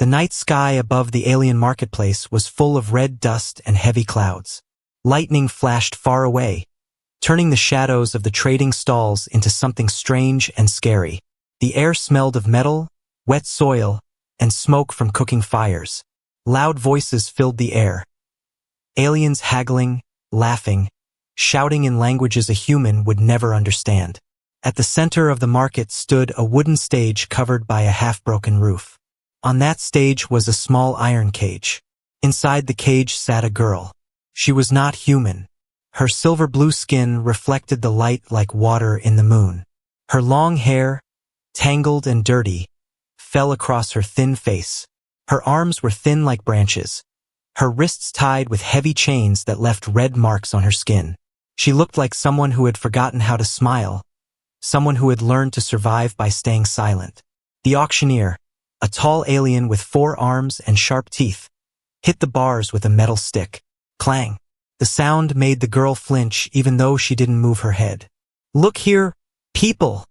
The night sky above the alien marketplace was full of red dust and heavy clouds. Lightning flashed far away, turning the shadows of the trading stalls into something strange and scary. The air smelled of metal, wet soil, and smoke from cooking fires. Loud voices filled the air. Aliens haggling, laughing, shouting in languages a human would never understand. At the center of the market stood a wooden stage covered by a half-broken roof. On that stage was a small iron cage. Inside the cage sat a girl. She was not human. Her silver-blue skin reflected the light like water in the moon. Her long hair, tangled and dirty, fell across her thin face. Her arms were thin like branches, her wrists tied with heavy chains that left red marks on her skin. She looked like someone who had forgotten how to smile, someone who had learned to survive by staying silent. The auctioneer, a tall alien with 4 arms and sharp teeth, hit the bars with a metal stick. Clang! The sound made the girl flinch even though she didn't move her head. "Look here, people!"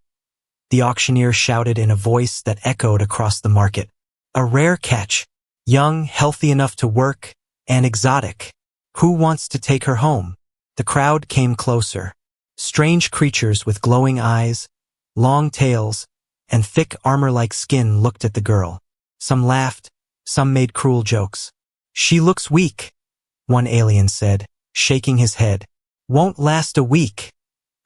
the auctioneer shouted in a voice that echoed across the market. "A rare catch. Young, healthy enough to work, and exotic. Who wants to take her home?" The crowd came closer. Strange creatures with glowing eyes, long tails, and thick armor-like skin looked at the girl. Some laughed, some made cruel jokes. "She looks weak," one alien said, shaking his head. "Won't last a week,"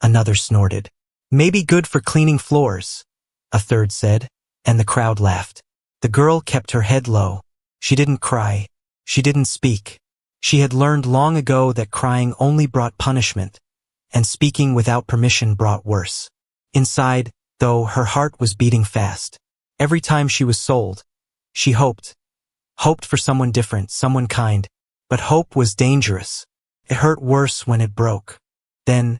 another snorted. "Maybe good for cleaning floors," a third said, and the crowd laughed. The girl kept her head low. She didn't cry. She didn't speak. She had learned long ago that crying only brought punishment, and speaking without permission brought worse. Inside, though, her heart was beating fast. Every time she was sold, she hoped for someone different, someone kind, but hope was dangerous. It hurt worse when it broke. Then,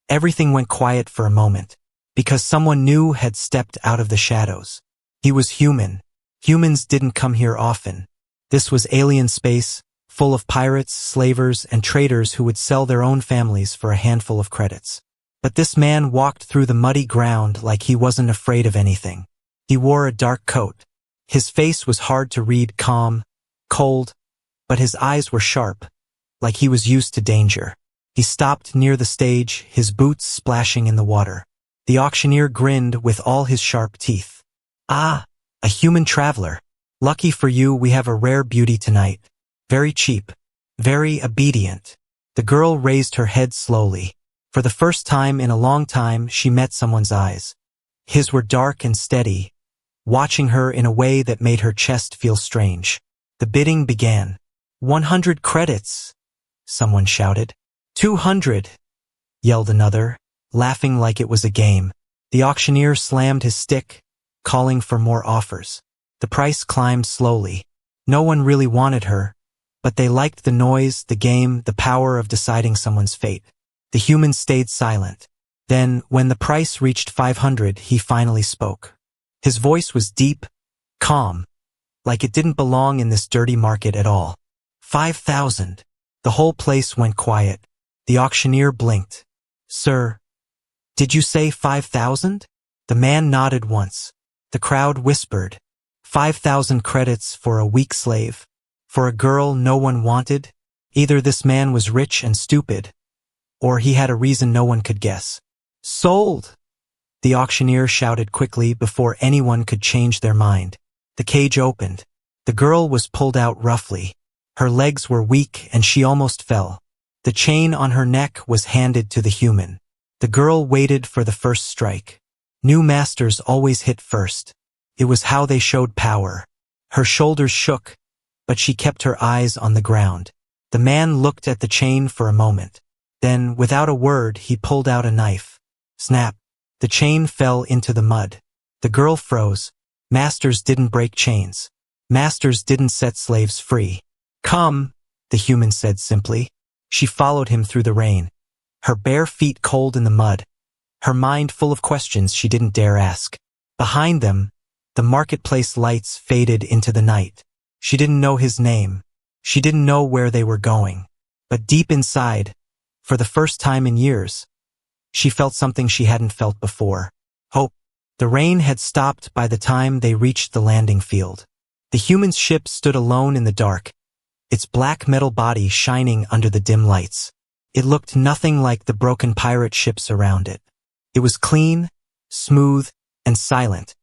everything went quiet for a moment, because someone new had stepped out of the shadows. He was human. Humans didn't come here often. This was alien space, full of pirates, slavers, and traders who would sell their own families for a handful of credits. But this man walked through the muddy ground like he wasn't afraid of anything. He wore a dark coat. His face was hard to read, calm, cold, but his eyes were sharp, like he was used to danger. He stopped near the stage, his boots splashing in the water. The auctioneer grinned with all his sharp teeth. "Ah, a human traveler. Lucky for you, we have a rare beauty tonight. Very cheap, very obedient." The girl raised her head slowly. For the first time in a long time, she met someone's eyes. His were dark and steady, watching her in a way that made her chest feel strange. The bidding began. 100 credits, someone shouted. 200, yelled another, laughing like it was a game. The auctioneer slammed his stick, calling for more offers. The price climbed slowly. No one really wanted her, but they liked the noise, the game, the power of deciding someone's fate. The human stayed silent. Then, when the price reached 500, he finally spoke. His voice was deep, calm, like it didn't belong in this dirty market at all. 5,000. The whole place went quiet. The auctioneer blinked. "Sir, did you say 5,000? The man nodded once. The crowd whispered. 5,000 credits for a weak slave? For a girl no one wanted? Either this man was rich and stupid, or he had a reason no one could guess. "Sold!" the auctioneer shouted quickly before anyone could change their mind. The cage opened. The girl was pulled out roughly. Her legs were weak and she almost fell. The chain on her neck was handed to the human. The girl waited for the first strike. New masters always hit first. It was how they showed power. Her shoulders shook, but she kept her eyes on the ground. The man looked at the chain for a moment. Then, without a word, he pulled out a knife. Snap! The chain fell into the mud. The girl froze. Masters didn't break chains. Masters didn't set slaves free. "Come," the human said simply. She followed him through the rain, her bare feet cold in the mud, her mind full of questions she didn't dare ask. Behind them, the marketplace lights faded into the night. She didn't know his name. She didn't know where they were going. But deep inside, for the first time in years, she felt something she hadn't felt before. Hope. The rain had stopped by the time they reached the landing field. The human ship stood alone in the dark, its black metal body shining under the dim lights. It looked nothing like the broken pirate ships around it. It was clean, smooth, and silent,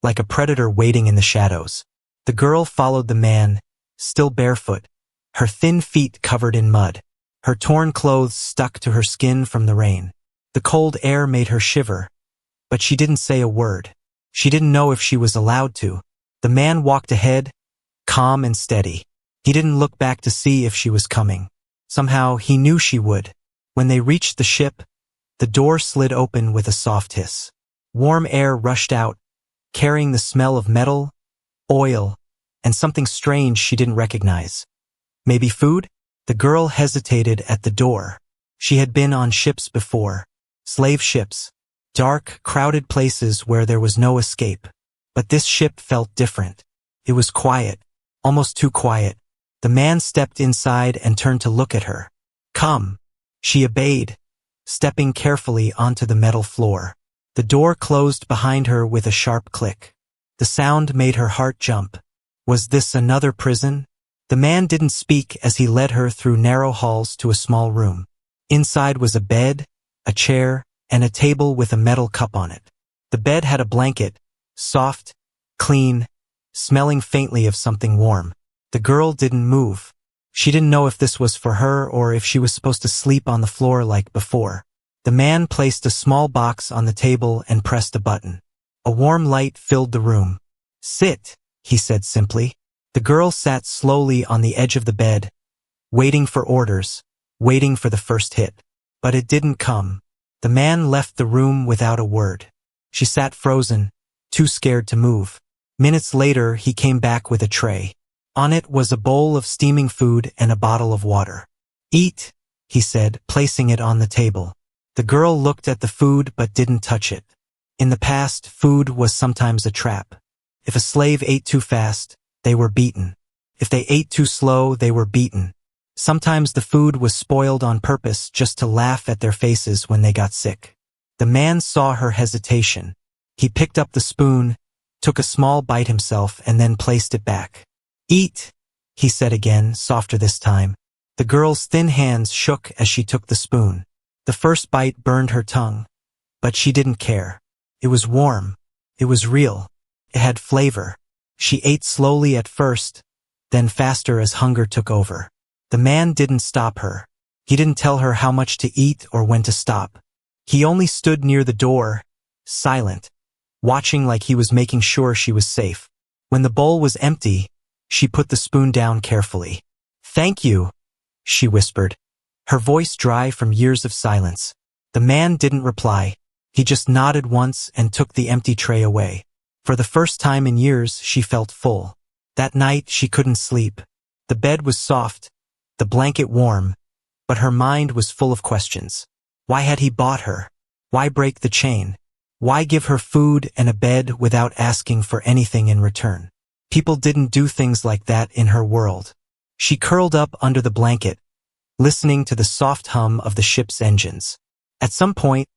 like a predator waiting in the shadows. The girl followed the man, still barefoot, her thin feet covered in mud, her torn clothes stuck to her skin from the rain. The cold air made her shiver, but she didn't say a word. She didn't know if she was allowed to. The man walked ahead, calm and steady. He didn't look back to see if she was coming. Somehow he knew she would. When they reached the ship, the door slid open with a soft hiss. Warm air rushed out, carrying the smell of metal, oil, and something strange she didn't recognize. Maybe food? The girl hesitated at the door. She had been on ships before. Slave ships. Dark, crowded places where there was no escape. But this ship felt different. It was quiet, almost too quiet. The man stepped inside and turned to look at her. Come. She obeyed, stepping carefully onto the metal floor. The door closed behind her with a sharp click. The sound made her heart jump. Was this another prison? The man didn't speak as he led her through narrow halls to a small room. Inside was a bed, a chair, and a table with a metal cup on it. The bed had a blanket, soft, clean, smelling faintly of something warm. The girl didn't move. She didn't know if this was for her or if she was supposed to sleep on the floor like before. The man placed a small box on the table and pressed a button. A warm light filled the room. Sit, he said simply. The girl sat slowly on the edge of the bed, waiting for orders, waiting for the first hit. But it didn't come. The man left the room without a word. She sat frozen, too scared to move. Minutes later, he came back with a tray. On it was a bowl of steaming food and a bottle of water. Eat, he said, placing it on the table. The girl looked at the food but didn't touch it. In the past, food was sometimes a trap. If a slave ate too fast, they were beaten. If they ate too slow, they were beaten. Sometimes the food was spoiled on purpose just to laugh at their faces when they got sick. The man saw her hesitation. He picked up the spoon, took a small bite himself, and then placed it back. Eat, he said again, softer this time. The girl's thin hands shook as she took the spoon. The first bite burned her tongue, but she didn't care. It was warm. It was real. It had flavor. She ate slowly at first, then faster as hunger took over. The man didn't stop her. He didn't tell her how much to eat or when to stop. He only stood near the door, silent, watching like he was making sure she was safe. When the bowl was empty, she put the spoon down carefully. Thank you, she whispered, her voice dry from years of silence. The man didn't reply. He just nodded once and took the empty tray away. For the first time in years, she felt full. That night, she couldn't sleep. The bed was soft, the blanket warm, but her mind was full of questions. Why had he bought her? Why break the chain? Why give her food and a bed without asking for anything in return? People didn't do things like that in her world. She curled up under the blanket, listening to the soft hum of the ship's engines. At some point,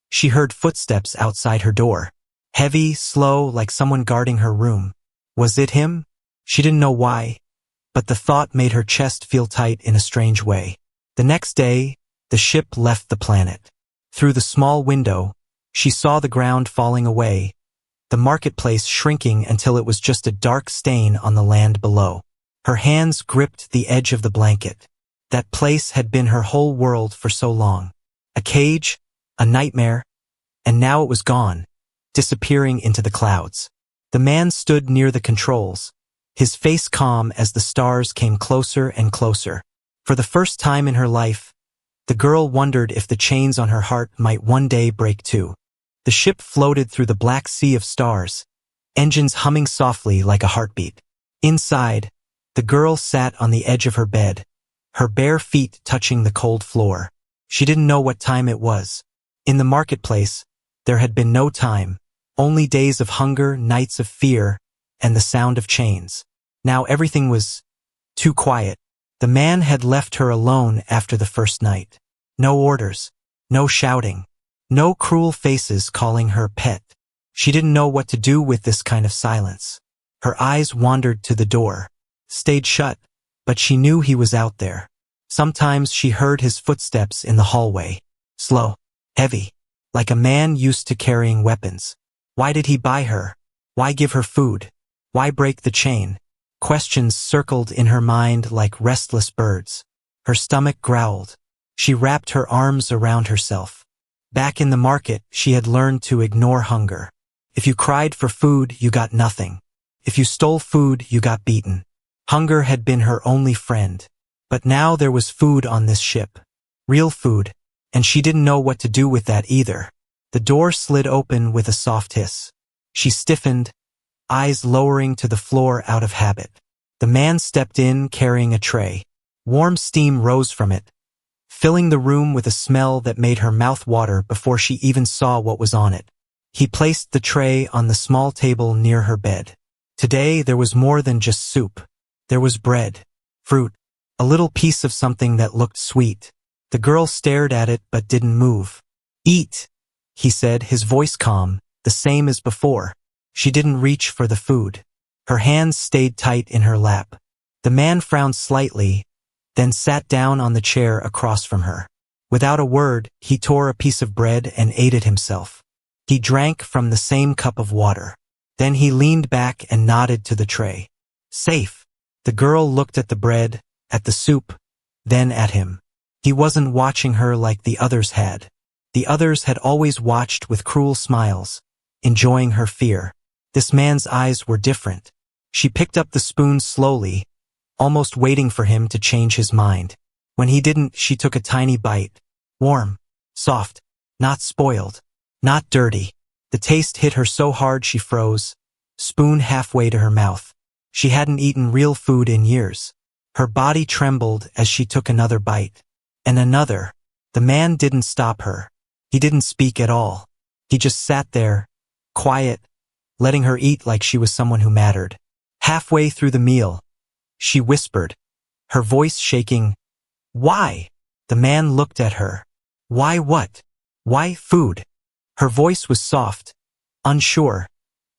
she heard footsteps outside her door. Heavy, slow, like someone guarding her room. Was it him? She didn't know why, but the thought made her chest feel tight in a strange way. The next day, the ship left the planet. Through the small window, she saw the ground falling away, the marketplace shrinking until it was just a dark stain on the land below. Her hands gripped the edge of the blanket. That place had been her whole world for so long. A cage, a nightmare, and now it was gone, disappearing into the clouds. The man stood near the controls, his face calm as the stars came closer and closer. For the first time in her life, the girl wondered if the chains on her heart might one day break too. The ship floated through the black sea of stars, engines humming softly like a heartbeat. Inside, the girl sat on the edge of her bed, her bare feet touching the cold floor. She didn't know what time it was. In the marketplace, there had been no time, only days of hunger, nights of fear, and the sound of chains. Now everything was too quiet. The man had left her alone after the first night. No orders, no shouting, no cruel faces calling her pet. She didn't know what to do with this kind of silence. Her eyes wandered to the door. Stayed shut, but she knew he was out there. Sometimes she heard his footsteps in the hallway. Slow, heavy, like a man used to carrying weapons. Why did he buy her? Why give her food? Why break the chain? Questions circled in her mind like restless birds. Her stomach growled. She wrapped her arms around herself. Back in the market, she had learned to ignore hunger. If you cried for food, you got nothing. If you stole food, you got beaten. Hunger had been her only friend. But now there was food on this ship. Real food. And she didn't know what to do with that either. The door slid open with a soft hiss. She stiffened, eyes lowering to the floor out of habit. The man stepped in carrying a tray. Warm steam rose from it, filling the room with a smell that made her mouth water before she even saw what was on it. He placed the tray on the small table near her bed. Today there was more than just soup. There was bread, fruit, a little piece of something that looked sweet. The girl stared at it but didn't move. "Eat," he said, his voice calm, the same as before. She didn't reach for the food. Her hands stayed tight in her lap. The man frowned slightly, then sat down on the chair across from her. Without a word, he tore a piece of bread and ate it himself. He drank from the same cup of water. Then he leaned back and nodded to the tray. Safe. The girl looked at the bread, at the soup, then at him. He wasn't watching her like the others had. The others had always watched with cruel smiles, enjoying her fear. This man's eyes were different. She picked up the spoon slowly, almost waiting for him to change his mind. When he didn't, she took a tiny bite. Warm, soft, not spoiled, not dirty. The taste hit her so hard she froze, spoon halfway to her mouth. She hadn't eaten real food in years. Her body trembled as she took another bite. And another. The man didn't stop her. He didn't speak at all. He just sat there, quiet, letting her eat like she was someone who mattered. Halfway through the meal, she whispered, her voice shaking, "Why?" The man looked at her. "Why what? Why food?" Her voice was soft, unsure,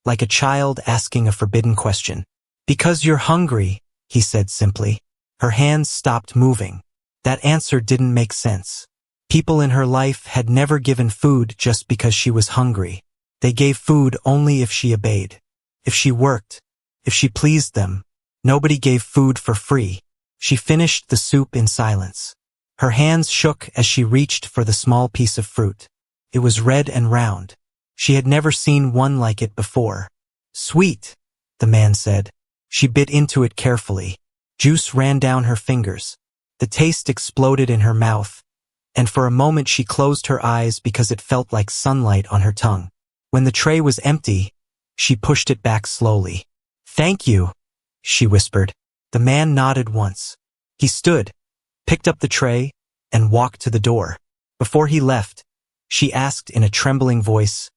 like a child asking a forbidden question. "Because you're hungry," he said simply. Her hands stopped moving. That answer didn't make sense. People in her life had never given food just because she was hungry. They gave food only if she obeyed, if she worked, if she pleased them. Nobody gave food for free. She finished the soup in silence. Her hands shook as she reached for the small piece of fruit. It was red and round. She had never seen one like it before. "Sweet," the man said. She bit into it carefully. Juice ran down her fingers. The taste exploded in her mouth, and for a moment she closed her eyes because it felt like sunlight on her tongue. When the tray was empty, she pushed it back slowly. "Thank you," she whispered. The man nodded once. He stood, picked up the tray, and walked to the door. Before he left, she asked in a trembling voice,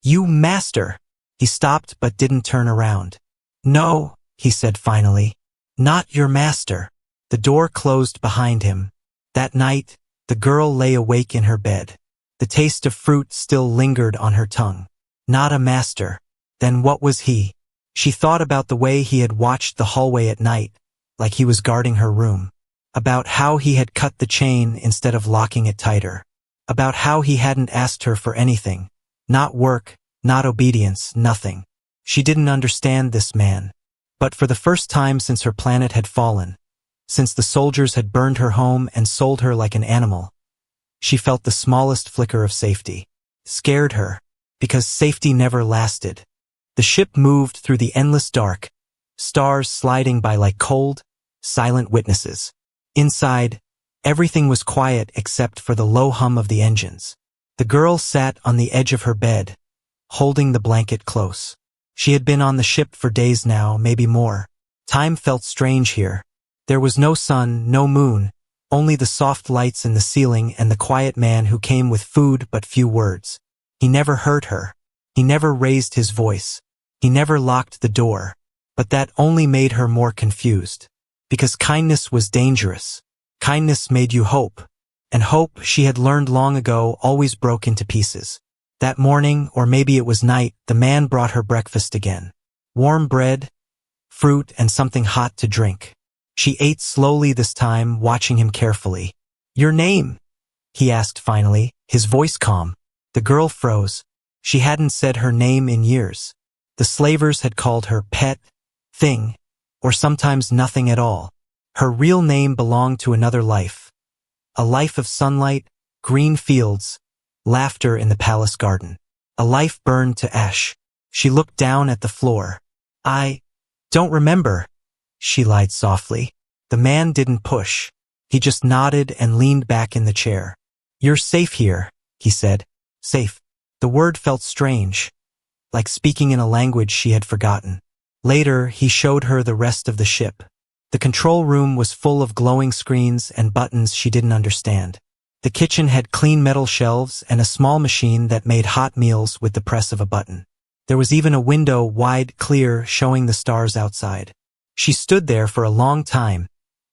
"You master?" He stopped but didn't turn around. "No," he said finally. "Not your master." The door closed behind him. That night, the girl lay awake in her bed. The taste of fruit still lingered on her tongue. Not a master. Then what was he? She thought about the way he had watched the hallway at night, like he was guarding her room. About how he had cut the chain instead of locking it tighter. About how he hadn't asked her for anything. Not work, not obedience, nothing. She didn't understand this man. But for the first time since her planet had fallen, since the soldiers had burned her home and sold her like an animal, she felt the smallest flicker of safety. Scared her, because safety never lasted. The ship moved through the endless dark, stars sliding by like cold, silent witnesses. Inside, everything was quiet except for the low hum of the engines. The girl sat on the edge of her bed, holding the blanket close. She had been on the ship for days now, maybe more. Time felt strange here. There was no sun, no moon, only the soft lights in the ceiling and the quiet man who came with food but few words. He never hurt her. He never raised his voice. He never locked the door. But that only made her more confused. Because kindness was dangerous. Kindness made you hope. And hope, she had learned long ago, always broke into pieces. That morning, or maybe it was night, the man brought her breakfast again. Warm bread, fruit, and something hot to drink. She ate slowly this time, watching him carefully. "Your name?" he asked finally, his voice calm. The girl froze. She hadn't said her name in years. The slavers had called her pet, thing, or sometimes nothing at all. Her real name belonged to another life. A life of sunlight, green fields, laughter in the palace garden. A life burned to ash. She looked down at the floor. "I don't remember," she lied softly. The man didn't push. He just nodded and leaned back in the chair. "You're safe here," he said. Safe. The word felt strange, like speaking in a language she had forgotten. Later, he showed her the rest of the ship. The control room was full of glowing screens and buttons she didn't understand. The kitchen had clean metal shelves and a small machine that made hot meals with the press of a button. There was even a window, wide, clear, showing the stars outside. She stood there for a long time,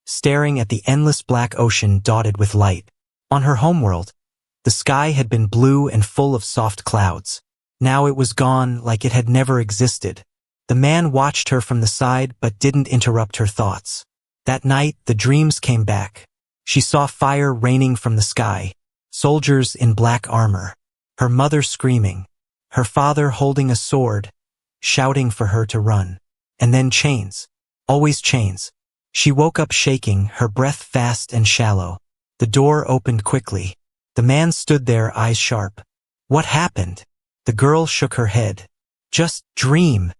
staring at the endless black ocean dotted with light. On her homeworld, the sky had been blue and full of soft clouds. Now it was gone, like it had never existed. The man watched her from the side but didn't interrupt her thoughts. That night, the dreams came back. She saw fire raining from the sky, soldiers in black armor, her mother screaming, her father holding a sword, shouting for her to run. And then chains. Always chains. She woke up shaking, her breath fast and shallow. The door opened quickly. The man stood there, eyes sharp. "What happened?" The girl shook her head. "Just dream,"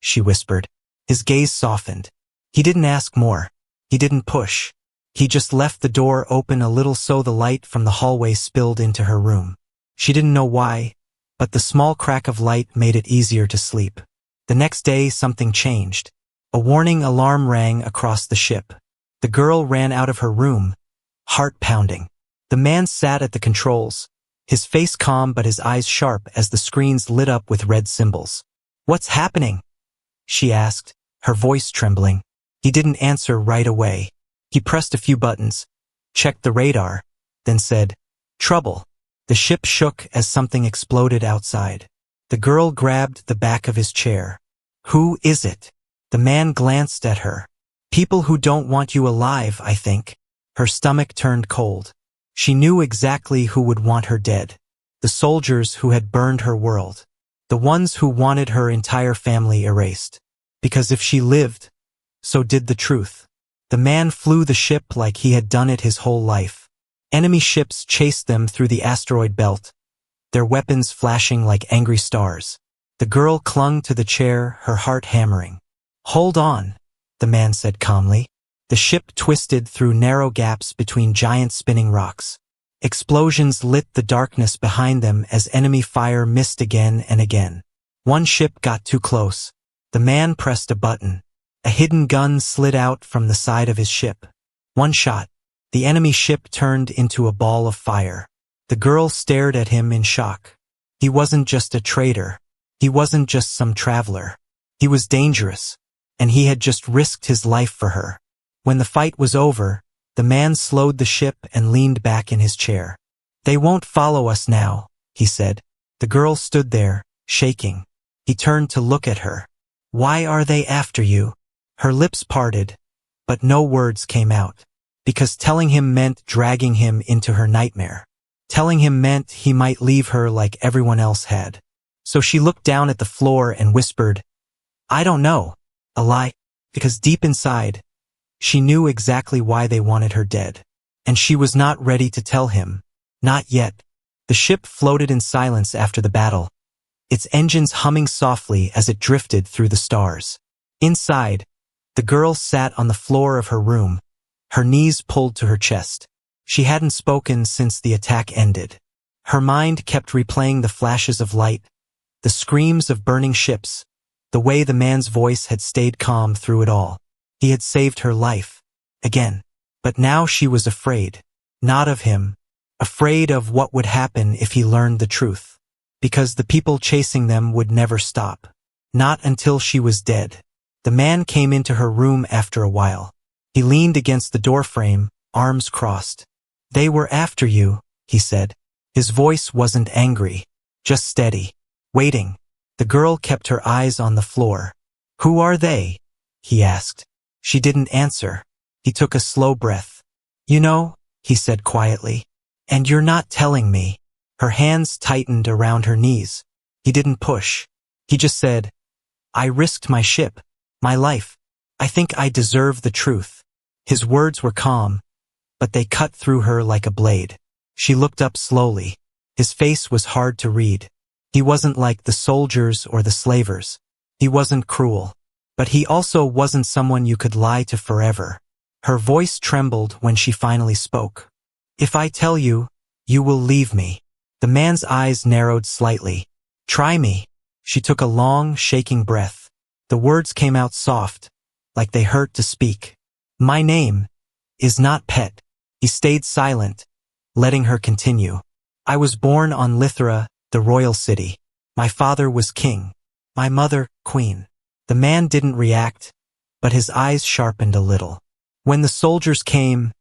she whispered. His gaze softened. He didn't ask more. He didn't push. He just left the door open a little so the light from the hallway spilled into her room. She didn't know why, but the small crack of light made it easier to sleep. The next day, something changed. A warning alarm rang across the ship. The girl ran out of her room, heart pounding. The man sat at the controls, his face calm but his eyes sharp as the screens lit up with red symbols. "What's happening?" she asked, her voice trembling. He didn't answer right away. He pressed a few buttons, checked the radar, then said, "Trouble." The ship shook as something exploded outside. The girl grabbed the back of his chair. "Who is it?" The man glanced at her. "People who don't want you alive, I think." Her stomach turned cold. She knew exactly who would want her dead. The soldiers who had burned her world. The ones who wanted her entire family erased. Because if she lived, so did the truth. The man flew the ship like he had done it his whole life. Enemy ships chased them through the asteroid belt, their weapons flashing like angry stars. The girl clung to the chair, her heart hammering. "Hold on," the man said calmly. The ship twisted through narrow gaps between giant spinning rocks. Explosions lit the darkness behind them as enemy fire missed again and again. One ship got too close. The man pressed a button. A hidden gun slid out from the side of his ship. One shot. The enemy ship turned into a ball of fire. The girl stared at him in shock. He wasn't just a traitor. He wasn't just some traveler. He was dangerous, and he had just risked his life for her. When the fight was over, the man slowed the ship and leaned back in his chair. "They won't follow us now," he said. The girl stood there, shaking. He turned to look at her. "Why are they after you?" Her lips parted, but no words came out. Because telling him meant dragging him into her nightmare. Telling him meant he might leave her like everyone else had. So she looked down at the floor and whispered, "I don't know." A lie. Because deep inside, she knew exactly why they wanted her dead. And she was not ready to tell him. Not yet. The ship floated in silence after the battle, its engines humming softly as it drifted through the stars. Inside, the girl sat on the floor of her room, her knees pulled to her chest. She hadn't spoken since the attack ended. Her mind kept replaying the flashes of light, the screams of burning ships, the way the man's voice had stayed calm through it all. He had saved her life. Again. But now she was afraid. Not of him. Afraid of what would happen if he learned the truth. Because the people chasing them would never stop. Not until she was dead. The man came into her room after a while. He leaned against the doorframe, arms crossed. "They were after you," he said. His voice wasn't angry, just steady. Waiting. The girl kept her eyes on the floor. "Who are they?" he asked. She didn't answer. He took a slow breath. You know, he said quietly. And you're not telling me. Her hands tightened around her knees. He didn't push. He just said, I risked my ship, my life. I think I deserve the truth. His words were calm, but they cut through her like a blade. She looked up slowly. His face was hard to read. He wasn't like the soldiers or the slavers. He wasn't cruel. But he also wasn't someone you could lie to forever. Her voice trembled when she finally spoke. If I tell you, you will leave me. The man's eyes narrowed slightly. Try me. She took a long, shaking breath. The words came out soft, like they hurt to speak. My name is not Pet. He stayed silent, letting her continue. I was born on Lithra, the royal city. My father was king. My mother, queen. The man didn't react, but his eyes sharpened a little. When the soldiers came,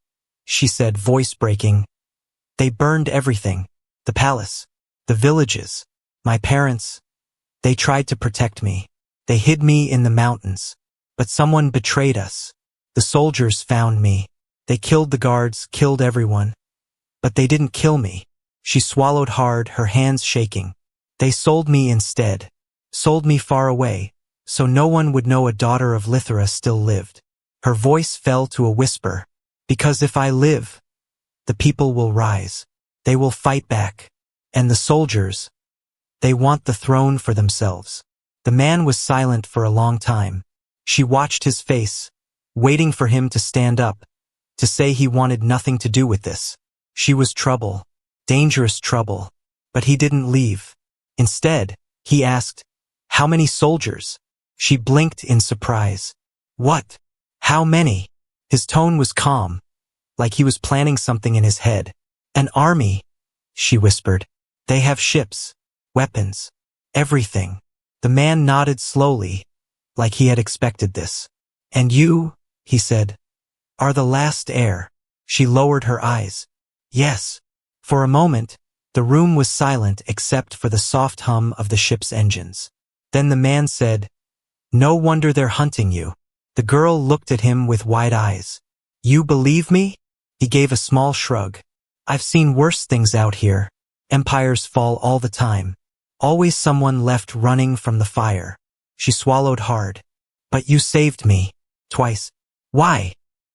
she said, voice breaking, they burned everything. The palace, the villages, my parents. They tried to protect me. They hid me in the mountains. But someone betrayed us. The soldiers found me. They killed the guards, killed everyone. But they didn't kill me. She swallowed hard, her hands shaking. They sold me instead. Sold me far away, so no one would know a daughter of Lithra still lived. Her voice fell to a whisper. Because if I live, the people will rise. They will fight back. And the soldiers, they want the throne for themselves. The man was silent for a long time. She watched his face, waiting for him to stand up, to say he wanted nothing to do with this. She was trouble, dangerous trouble, but he didn't leave. Instead, he asked, how many soldiers? She blinked in surprise. What? How many? His tone was calm, like he was planning something in his head. An army, she whispered. They have ships, weapons, everything. The man nodded slowly, like he had expected this. And you, he said, are the last heir. She lowered her eyes. Yes. For a moment, the room was silent except for the soft hum of the ship's engines. Then the man said, no wonder they're hunting you. The girl looked at him with wide eyes. You believe me? He gave a small shrug. I've seen worse things out here. Empires fall all the time. Always someone left running from the fire. She swallowed hard. But you saved me. Twice. Why?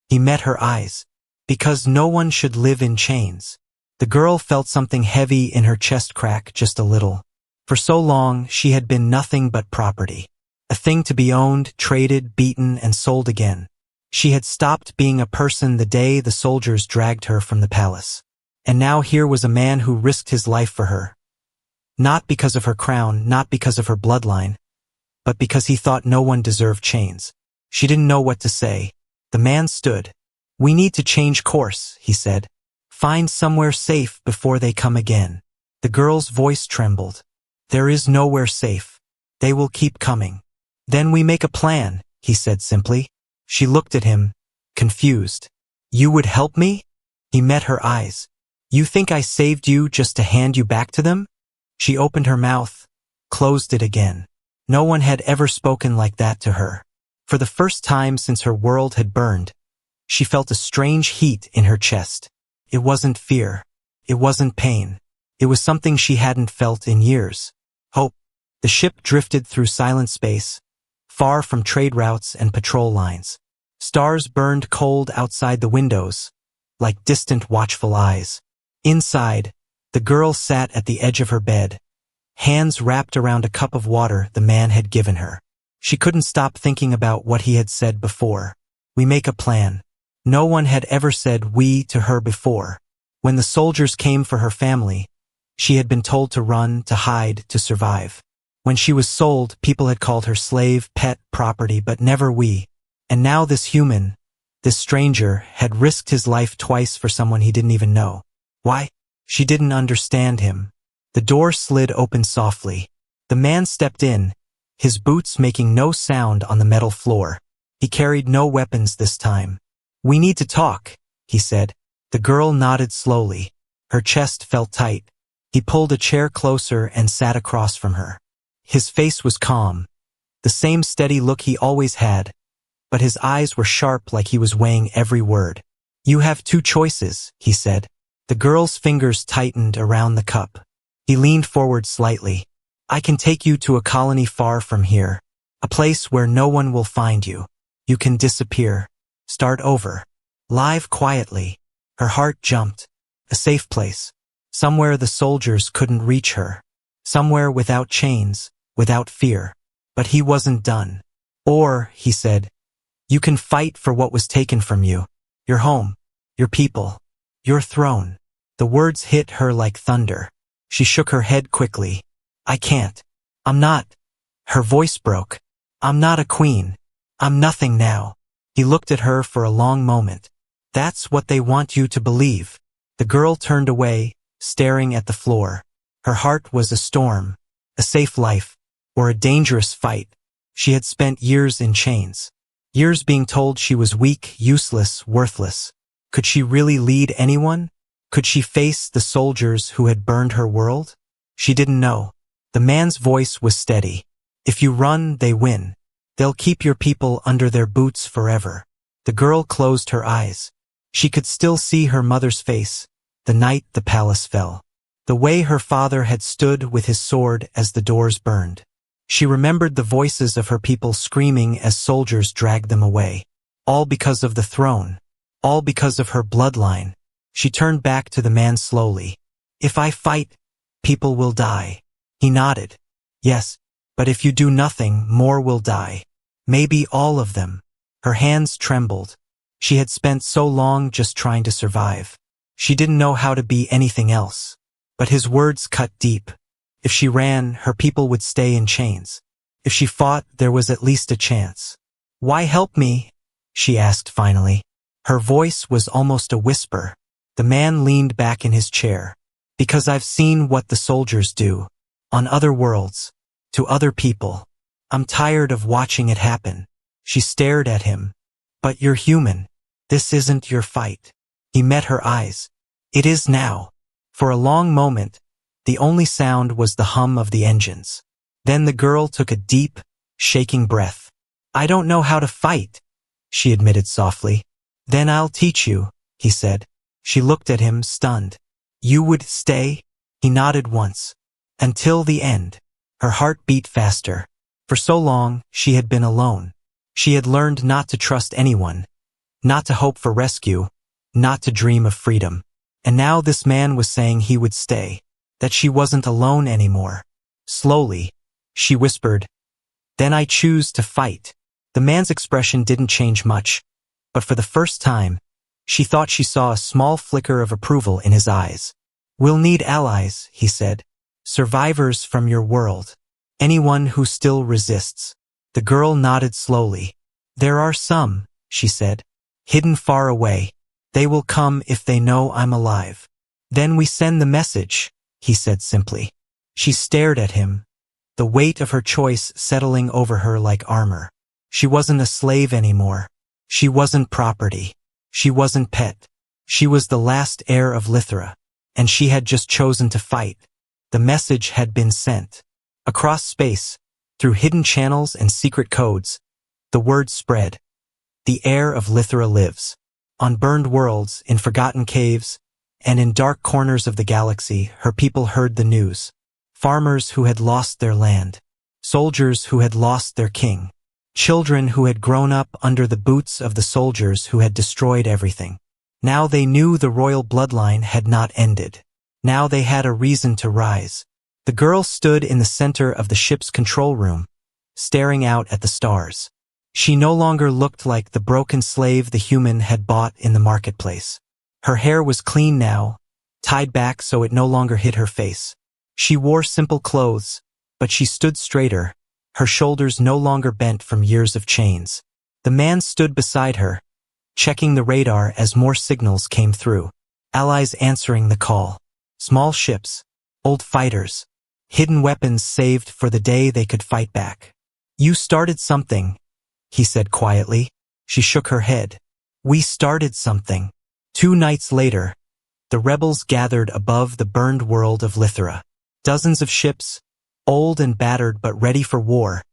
He met her eyes. Because no one should live in chains. The girl felt something heavy in her chest crack just a little. For so long, she had been nothing but property. A thing to be owned, traded, beaten, and sold again. She had stopped being a person the day the soldiers dragged her from the palace. And now here was a man who risked his life for her. Not because of her crown, not because of her bloodline, but because he thought no one deserved chains. She didn't know what to say. The man stood. We need to change course, he said. Find somewhere safe before they come again. The girl's voice trembled. There is nowhere safe. They will keep coming. Then we make a plan, he said simply. She looked at him, confused. You would help me? He met her eyes. You think I saved you just to hand you back to them? She opened her mouth, closed it again. No one had ever spoken like that to her. For the first time since her world had burned, she felt a strange heat in her chest. It wasn't fear. It wasn't pain. It was something she hadn't felt in years. Hope. The ship drifted through silent space, far from trade routes and patrol lines. Stars burned cold outside the windows, like distant watchful eyes. Inside, the girl sat at the edge of her bed, hands wrapped around a cup of water the man had given her. She couldn't stop thinking about what he had said before. We make a plan. No one had ever said we to her before. When the soldiers came for her family, she had been told to run, to hide, to survive. When she was sold, people had called her slave, pet, property, but never we. And now this human, this stranger, had risked his life twice for someone he didn't even know. Why? She didn't understand him. The door slid open softly. The man stepped in, his boots making no sound on the metal floor. He carried no weapons this time. We need to talk, he said. The girl nodded slowly. Her chest felt tight. He pulled a chair closer and sat across from her. His face was calm, the same steady look he always had, but his eyes were sharp like he was weighing every word. "You have two choices," he said. The girl's fingers tightened around the cup. He leaned forward slightly. "I can take you to a colony far from here. A place where no one will find you. You can disappear. Start over. Live quietly." Her heart jumped. A safe place. Somewhere the soldiers couldn't reach her. Somewhere without chains, without fear. But he wasn't done. "Or," he said, "you can fight for what was taken from you. Your home, your people, your throne." The words hit her like thunder. She shook her head quickly. "I can't. I'm not." Her voice broke. "I'm not a queen. I'm nothing now." He looked at her for a long moment. "That's what they want you to believe." The girl turned away, staring at the floor. Her heart was a storm. A safe life, or a dangerous fight. She had spent years in chains. Years being told she was weak, useless, worthless. Could she really lead anyone? Could she face the soldiers who had burned her world? She didn't know. The man's voice was steady. "If you run, they win. They'll keep your people under their boots forever." The girl closed her eyes. She could still see her mother's face, the night the palace fell. The way her father had stood with his sword as the doors burned. She remembered the voices of her people screaming as soldiers dragged them away. All because of the throne. All because of her bloodline. She turned back to the man slowly. "If I fight, people will die." He nodded. "Yes, but if you do nothing, more will die. Maybe all of them." Her hands trembled. She had spent so long just trying to survive. She didn't know how to be anything else. But his words cut deep. If she ran, her people would stay in chains. If she fought, there was at least a chance. "Why help me?" she asked finally. Her voice was almost a whisper. The man leaned back in his chair. "Because I've seen what the soldiers do. On other worlds. To other people. I'm tired of watching it happen." She stared at him. "But you're human. This isn't your fight." He met her eyes. "It is now." For a long moment, the only sound was the hum of the engines. Then the girl took a deep, shaking breath. "I don't know how to fight," she admitted softly. "Then I'll teach you," he said. She looked at him, stunned. "You would stay?" He nodded once. "Until the end." Her heart beat faster. For so long, she had been alone. She had learned not to trust anyone, not to hope for rescue, not to dream of freedom. And now this man was saying he would stay, that she wasn't alone anymore. Slowly, she whispered, "Then I choose to fight." The man's expression didn't change much, but for the first time, she thought she saw a small flicker of approval in his eyes. "We'll need allies," he said. "Survivors from your world. Anyone who still resists." The girl nodded slowly. "There are some," she said, "hidden far away. They will come if they know I'm alive." "Then we send the message," he said simply. She stared at him, the weight of her choice settling over her like armor. She wasn't a slave anymore. She wasn't property. She wasn't pet. She was the last heir of Lithra, and she had just chosen to fight. The message had been sent. Across space, through hidden channels and secret codes, the word spread. The heir of Lithra lives. On burned worlds, in forgotten caves, and in dark corners of the galaxy, her people heard the news. Farmers who had lost their land. Soldiers who had lost their king. Children who had grown up under the boots of the soldiers who had destroyed everything. Now they knew the royal bloodline had not ended. Now they had a reason to rise. The girl stood in the center of the ship's control room, staring out at the stars. She no longer looked like the broken slave the human had bought in the marketplace. Her hair was clean now, tied back so it no longer hid her face. She wore simple clothes, but she stood straighter, her shoulders no longer bent from years of chains. The man stood beside her, checking the radar as more signals came through. Allies answering the call. Small ships, old fighters, hidden weapons saved for the day they could fight back. "You started something," he said quietly. She shook her head. "We started something." 2 nights later, the rebels gathered above the burned world of Lithra. Dozens of ships, old and battered but ready for war,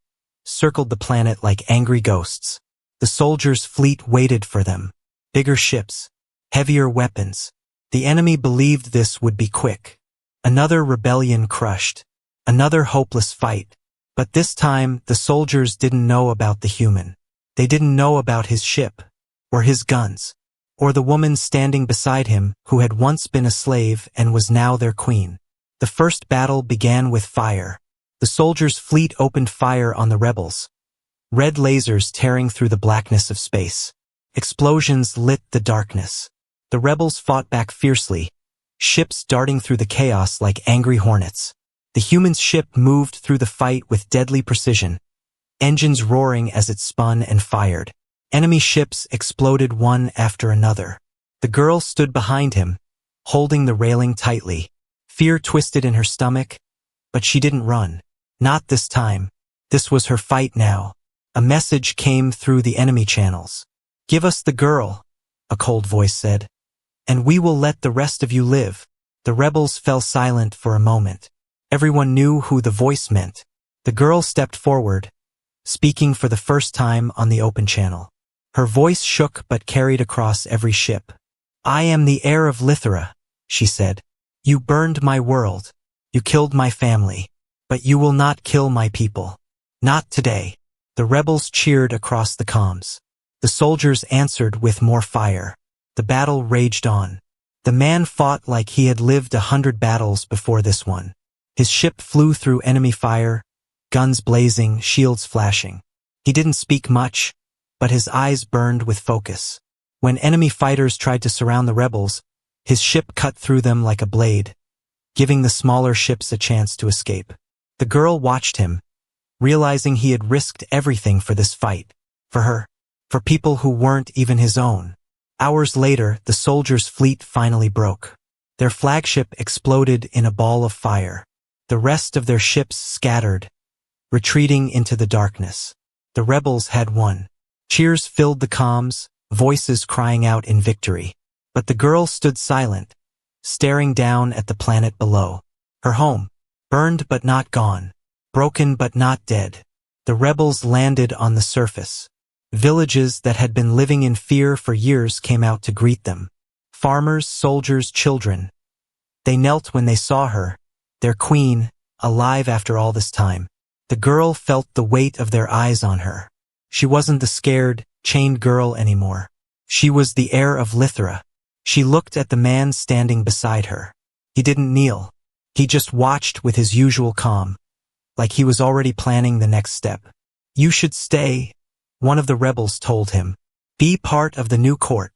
circled the planet like angry ghosts. The soldiers' fleet waited for them. Bigger ships, heavier weapons. The enemy believed this would be quick. Another rebellion crushed. Another hopeless fight. But this time, the soldiers didn't know about the human. They didn't know about his ship, or his guns, or the woman standing beside him who had once been a slave and was now their queen. The first battle began with fire. The soldiers' fleet opened fire on the rebels. Red lasers tearing through the blackness of space. Explosions lit the darkness. The rebels fought back fiercely, ships darting through the chaos like angry hornets. The human ship moved through the fight with deadly precision, engines roaring as it spun and fired. Enemy ships exploded one after another. The girl stood behind him, holding the railing tightly. Fear twisted in her stomach, but she didn't run. Not this time. This was her fight now. A message came through the enemy channels. "Give us the girl," a cold voice said, "and we will let the rest of you live." The rebels fell silent for a moment. Everyone knew who the voice meant. The girl stepped forward, speaking for the first time on the open channel. Her voice shook but carried across every ship. "I am the heir of Lithera," she said. "You burned my world. You killed my family. But you will not kill my people. Not today." The rebels cheered across the comms. The soldiers answered with more fire. The battle raged on. The man fought like he had lived 100 battles before this one. His ship flew through enemy fire, guns blazing, shields flashing. He didn't speak much, but his eyes burned with focus. When enemy fighters tried to surround the rebels, his ship cut through them like a blade, giving the smaller ships a chance to escape. The girl watched him, realizing he had risked everything for this fight. For her, for people who weren't even his own. Hours later, the soldiers' fleet finally broke. Their flagship exploded in a ball of fire. The rest of their ships scattered, retreating into the darkness. The rebels had won. Cheers filled the comms, voices crying out in victory. But the girl stood silent, staring down at the planet below. Her home, burned but not gone, broken but not dead. The rebels landed on the surface. Villages that had been living in fear for years came out to greet them. Farmers, soldiers, children. They knelt when they saw her, their queen, alive after all this time. The girl felt the weight of their eyes on her. She wasn't the scared, chained girl anymore. She was the heir of Lithera. She looked at the man standing beside her. He didn't kneel. He just watched with his usual calm, like he was already planning the next step. "You should stay," one of the rebels told him. "Be part of the new court."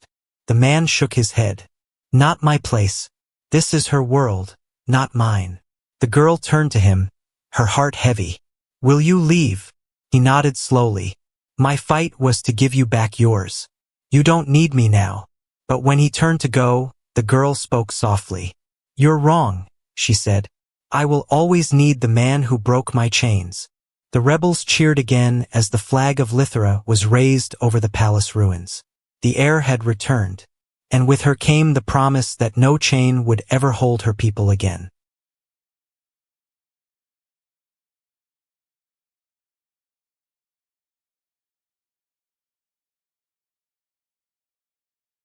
The man shook his head. "Not my place. This is her world, not mine." The girl turned to him, her heart heavy. "Will you leave?" He nodded slowly. "My fight was to give you back yours. You don't need me now." But when he turned to go, the girl spoke softly. "You're wrong," she said. "I will always need the man who broke my chains." The rebels cheered again as the flag of Lithera was raised over the palace ruins. The heir had returned, and with her came the promise that no chain would ever hold her people again.